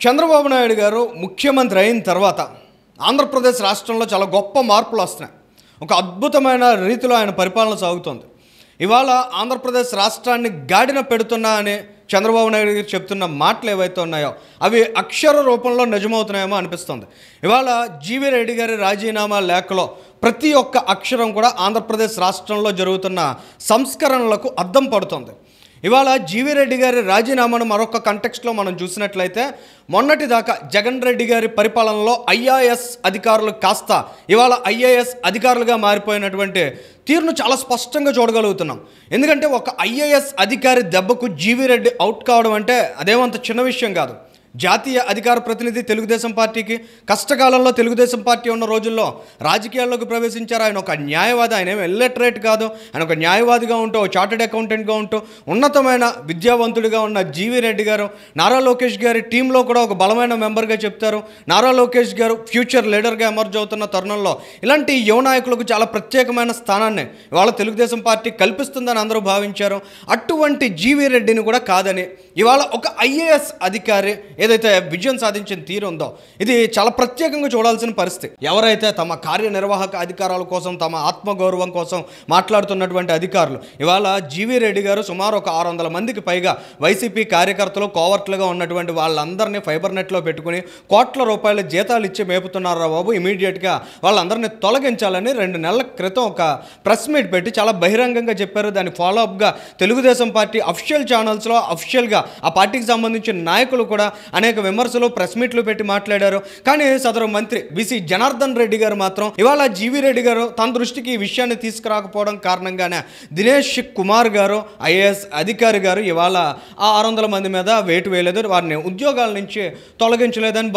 చంద్రబాబు నాయుడు గారు ముఖ్యమంత్రి అయిన తర్వాత ఆంధ్రప్రదేశ్ రాష్ట్రంలో చాలా గొప్ప మార్పులు వస్తున్నాయి. ఒక అద్భుతమైన రీతిలో ఆయన పరిపాలన సాగుతోంది. ఇవాళ ఆంధ్రప్రదేశ్ రాష్ట్రాన్ని గాడిన పెడుతున్నా అని చంద్రబాబు నాయుడు గారు చెప్తున్న మాటలు ఏవైతే ఉన్నాయో అవి అక్షర రూపంలో నిజమవుతున్నాయేమో అనిపిస్తుంది. ఇవాళ జీవీ రెడ్డి గారి రాజీనామా లేఖలో ప్రతి ఒక్క అక్షరం కూడా ఆంధ్రప్రదేశ్ రాష్ట్రంలో జరుగుతున్న సంస్కరణలకు అద్దం పడుతుంది. ఇవాళ జీవీ రెడ్డి గారి రాజీనామాను మరొక కంటెక్స్ట్లో మనం చూసినట్లయితే మొన్నటిదాకా జగన్ రెడ్డి గారి పరిపాలనలో ఐఏఎస్ అధికారులు కాస్త ఇవాళ ఐఏఎస్ అధికారులుగా మారిపోయినటువంటి తీరును చాలా స్పష్టంగా చూడగలుగుతున్నాం. ఎందుకంటే ఒక ఐఏఎస్ అధికారి దెబ్బకు జీవీ రెడ్డి అవుట్ కావడం అంటే అదేమంత చిన్న విషయం కాదు. జాతీయ అధికార ప్రతినిధి తెలుగుదేశం పార్టీకి కష్టకాలంలో తెలుగుదేశం పార్టీ ఉన్న రోజుల్లో రాజకీయాల్లోకి ప్రవేశించారు. ఆయన ఒక న్యాయవాది, ఆయన ఏమి ఇల్లిటరేట్ కాదు. ఆయన ఒక న్యాయవాదిగా ఉంటూ చార్టెడ్ అకౌంటెంట్గా ఉంటూ ఉన్నతమైన విద్యావంతుడిగా ఉన్న జీవీ రెడ్డి గారు నారా లోకేష్ గారి టీంలో కూడా ఒక బలమైన మెంబర్గా చెప్తారు. నారా లోకేష్ గారు ఫ్యూచర్ లీడర్గా ఎమర్జ్ అవుతున్న తరుణంలో ఇలాంటి యువ నాయకులకు చాలా ప్రత్యేకమైన స్థానాన్ని ఇవాళ తెలుగుదేశం పార్టీ కల్పిస్తుందని అందరూ భావించారు. అటువంటి జీవీ రెడ్డిని కూడా కాదని ఇవాళ ఒక ఐఏఎస్ అధికారి ఏదైతే విజయం సాధించిన తీరు ఉందో ఇది చాలా ప్రత్యేకంగా చూడాల్సిన పరిస్థితి. ఎవరైతే తమ కార్యనిర్వాహక అధికారాల కోసం తమ ఆత్మగౌరవం కోసం మాట్లాడుతున్నటువంటి అధికారులు ఇవాళ జీవీ రెడ్డి గారు సుమారు ఒక 600 మందికి పైగా వైసీపీ కార్యకర్తలు కోవర్ట్లుగా ఉన్నటువంటి వాళ్ళందరినీ ఫైబర్ నెట్లో పెట్టుకుని కోట్ల రూపాయల జీతాలు ఇచ్చి మేపుతున్నారా బాబు, ఇమీడియట్గా వాళ్ళందరినీ తొలగించాలని 2 నెలల క్రితం ఒక ప్రెస్ మీట్ పెట్టి చాలా బహిరంగంగా చెప్పారు. దాని ఫాలోఅప్గా తెలుగుదేశం పార్టీ అఫీషియల్ ఛానల్స్లో అఫీషియల్గా ఆ పార్టీకి సంబంధించిన నాయకులు కూడా అనేక విమర్శలు ప్రెస్ మీట్లు పెట్టి మాట్లాడారు. కానీ సదరు మంత్రి బీసీ జనార్దన్ రెడ్డి గారు మాత్రం ఇవాళ జీవీ రెడ్డి గారు తన దృష్టికి ఈ విషయాన్ని తీసుకురాకపోవడం కారణంగానే దినేష్ కుమార్ గారు ఐఏఎస్ అధికారి గారు ఇవాళ ఆ 600 మంది మీద వేటు వేయలేదు, వారిని ఉద్యోగాల నుంచి తొలగించలేదని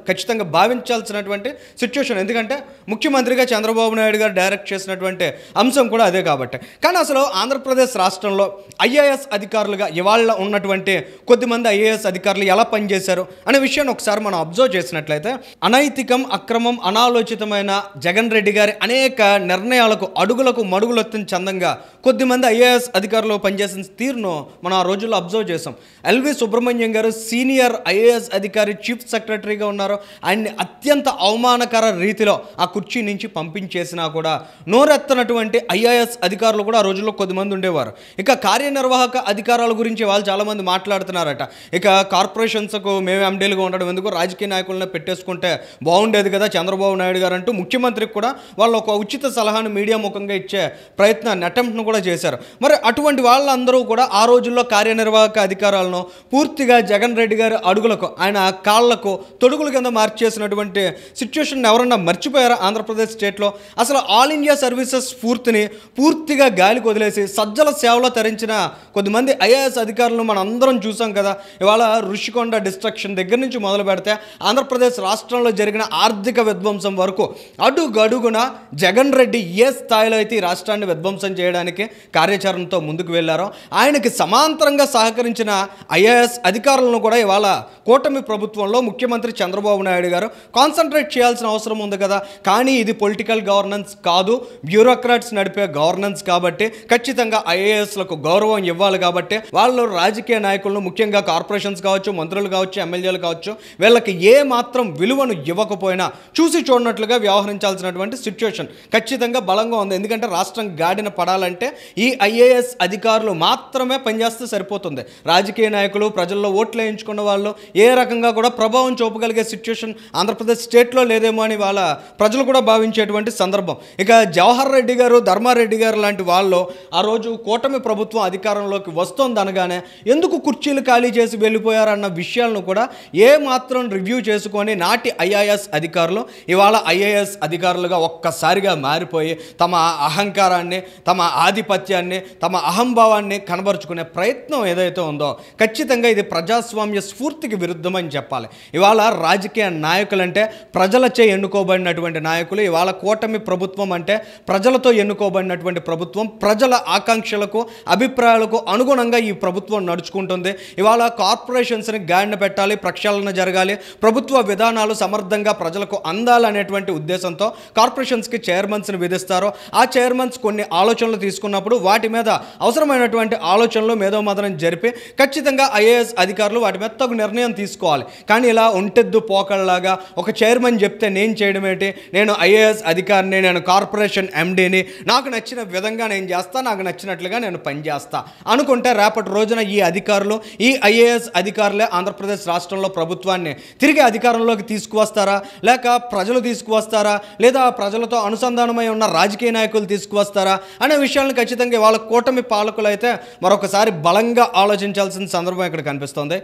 ఖచ్చితంగా భావించాల్సినటువంటి సిచ్యువేషన్. ఎందుకంటే ముఖ్యమంత్రిగా చంద్రబాబు నాయుడు గారు డైరెక్ట్ చేసినటువంటి అంశం కూడా అదే కాబట్టి. కానీ అసలు ఆంధ్రప్రదేశ్ రాష్ట్రంలో ఐఏఎస్ అధికారులుగా ఇవాళ ఉన్నటువంటి కొద్దిమంది ఐఏఎస్ అధికారులు ఎలా పనిచేశారు అనే విషయాన్ని ఒకసారి మనం అబ్జర్వ్ చేసినట్లయితే అనైతికం, అక్రమం, అనాలోచితమైన జగన్ రెడ్డి గారి అనేక నిర్ణయాలకు అడుగులకు మడుగులొత్తిన చందంగా కొద్దిమంది ఐఏఎస్ అధికారులు పనిచేసిన తీరును మనం ఆ రోజుల్లో అబ్జర్వ్ చేసాం. ఎల్వి సుబ్రహ్మణ్యం గారు సీనియర్ ఐఏఎస్ అధికారి, చీఫ్ సెక్రటరీగా ఉన్నారు. ఆయన్ని అత్యంత అవమానకర రీతిలో ఆ కుర్చీ నుంచి పంపించేసినా కూడా నోరెత్తనటువంటి ఐఏఎస్ అధికారులు కూడా ఆ రోజుల్లో కొద్దిమంది ఉండేవారు. ఇక కార్యనిర్వాహక అధికారాల గురించి వాళ్ళు చాలామంది మాట్లాడుతున్నారట. ఇక కార్పొరేషన్స్కు మేము ఎండీలుగా ఉండడం ఎందుకు, రాజకీయ నాయకులను పెట్టేసుకుంటే బాగుండేది కదా చంద్రబాబు నాయుడు గారు అంటూ ముఖ్యమంత్రికి కూడా వాళ్ళు ఒక ఉచిత సలహాను మీడియా ముఖంగా ఇచ్చే ప్రయత్నాన్ని అటెంప్ట్ను కూడా చేశారు. మరి అటువంటి వాళ్ళందరూ కూడా ఆ రోజుల్లో కార్యనిర్వాహక అధికారాలను పూర్తిగా జగన్ రెడ్డి గారి అడుగులకు, ఆయన కాళ్లకు తొడుగుల కింద మార్చేసినటువంటి సిచ్యువేషన్ ఎవరన్నా మర్చిపోయారా ఆంధ్రప్రదేశ్ స్టేట్లో? అసలు ఆల్ ఇండియా సర్వీసెస్ స్ఫూర్తిని పూర్తిగా గాలికి వదిలేసి సజ్జల సేవలో తరించిన కొద్దిమంది ఐఏఎస్ అధికారులను మనం అందరం చూసాం కదా. ఇవాళ ఋషికొండ డిస్ట్రక్షన్ దగ్గర నుంచి మొదలు పెడితే ఆంధ్రప్రదేశ్ రాష్ట్రంలో జరిగిన ఆర్థిక విధ్వంసం వరకు అడుగడుగున జగన్ రెడ్డి ఏ స్థాయిలో అయితే ఈ రాష్ట్రాన్ని విధ్వంసం చేయడానికి కార్యాచరణతో ముందుకు వెళ్ళారో ఆయనకి సమాంతరంగా సహకరించిన ఐఏఎస్ అధికారులను కూడా ఇవాళ కూటమి ప్రభుత్వంలో ముఖ్యమంత్రి చంద్రబాబు నాయుడు గారు కాన్సన్ట్రేట్ చేయాల్సిన అవసరం ఉంది కదా. కానీ ఇది పొలిటికల్ గవర్నెన్స్ కాదు, బ్యూరోక్రాట్స్ నడిపే గవర్నెన్స్ కాబట్టి ఖచ్చితంగా ఐఏఎస్లకు గౌరవం ఇవ్వాలి. కాబట్టి వాళ్ళు రాజకీయ నాయకులను, ముఖ్యంగా కార్పొరేషన్స్ కావచ్చు, మంత్రులు కావచ్చు, ఎమ్మెల్యేలు కావచ్చు, వీళ్ళకి ఏ మాత్రం విలువను ఇవ్వకపోయినా చూసి చూడనట్లుగా వ్యవహరించాల్సినటువంటి సిచ్యువేషన్ ఖచ్చితంగా బలంగా ఉంది. ఎందుకంటే రాష్ట్రం గాడిన పడాలంటే ఈ ఐఏఎస్ అధికారులు మాత్రమే పనిచేస్తే సరిపోతుంది. రాజకీయ నాయకులు, ప్రజల్లో ఓట్లు వేయించుకున్న వాళ్ళు ఏ రకంగా కూడా ప్రభావం చూపగలిగే సిచ్యువేషన్ ఆంధ్రప్రదేశ్ స్టేట్లో లేదేమో అని వాళ్ళ ప్రజలు కూడా భావించేటువంటి సందర్భం. ఇక జవహర్ రెడ్డి గారు, ధర్మారెడ్డి గారు లాంటి వాళ్ళు ఆ రోజు కూటమి ప్రభుత్వం అధికారంలోకి వస్తోందనగానే ఎందుకు కుర్చీలు ఖాళీ చేసి వెళ్ళిపోయారన్న విషయాలను కూడా ఏ మాత్రం రివ్యూ చేసుకొని నాటి ఐఏఎస్ అధికారులు ఇవాళ ఐఏఎస్ అధికారులుగా ఒక్కసారిగా మారిపోయి తమ అహంకారాన్ని, తమ ఆధిపత్యాన్ని, తమ అహంభావాన్ని కనబరుచుకునే ప్రయత్నం ఏదైతే ఉందో ఖచ్చితంగా ఇది ప్రజాస్వామ్య స్ఫూర్తికి విరుద్ధమని చెప్పాలి. ఇవాళ రాజకీయ నాయకులంటే ప్రజలచే ఎన్నుకోబడినటువంటి నాయకులు. ఇవాళ కూటమి ప్రభుత్వం అంటే ప్రజలతో ఎన్నుకోబడినటువంటి ప్రభుత్వం. ప్రజల ఆకాంక్షలకు, అభిప్రాయాలకు అనుగుణంగా ఈ ప్రభుత్వం నడుచుకుంటుంది. ఇవాళ కార్పొరేషన్స్ని గాడిన గాడిన పెట్టాలి, ప్రక్షాళన జరగాలి, ప్రభుత్వ విధానాలు సమర్థంగా ప్రజలకు అందాలనేటువంటి ఉద్దేశంతో కార్పొరేషన్స్కి చైర్మన్స్ని విధిస్తారో ఆ చైర్మన్స్ కొన్ని ఆలోచనలు తీసుకున్నప్పుడు వాటి మీద అవసరమైనటువంటి ఆలోచనలు మేధోమథనం జరిపి ఖచ్చితంగా ఐఏఎస్ అధికారులు వాటి మీద తగు నిర్ణయం తీసుకోవాలి. కానీ ఇలా ఒంటెద్దు పోకళ్ళలాగా ఒక చైర్మన్ చెప్తే నేను చేయడం ఏంటి, నేను ఐఏఎస్ అధికారిని, నేను కార్పొరేషన్ ఎండీని, నాకు నచ్చిన విధంగా నేను చేస్తా, నాకు నచ్చినట్లుగా నేను పనిచేస్తా అనుకుంటే రేపటి రోజున ఈ అధికారులు, ఈ ఐఏఎస్ అధికారులే ఆంధ్రప్రదేశ్ రాష్ట్రంలో ప్రభుత్వాన్ని తిరిగి అధికారంలోకి తీసుకువస్తారా, లేక ప్రజలు తీసుకువస్తారా, లేదా ప్రజలతో అనుసంధానమై ఉన్న రాజకీయ నాయకులు తీసుకువస్తారా అనే విషయాలను ఖచ్చితంగా వాళ్ళ కూటమి పాలకులు అయితే మరొకసారి బలంగా ఆలోచించాల్సిన సందర్భం ఇక్కడ కనిపిస్తోంది.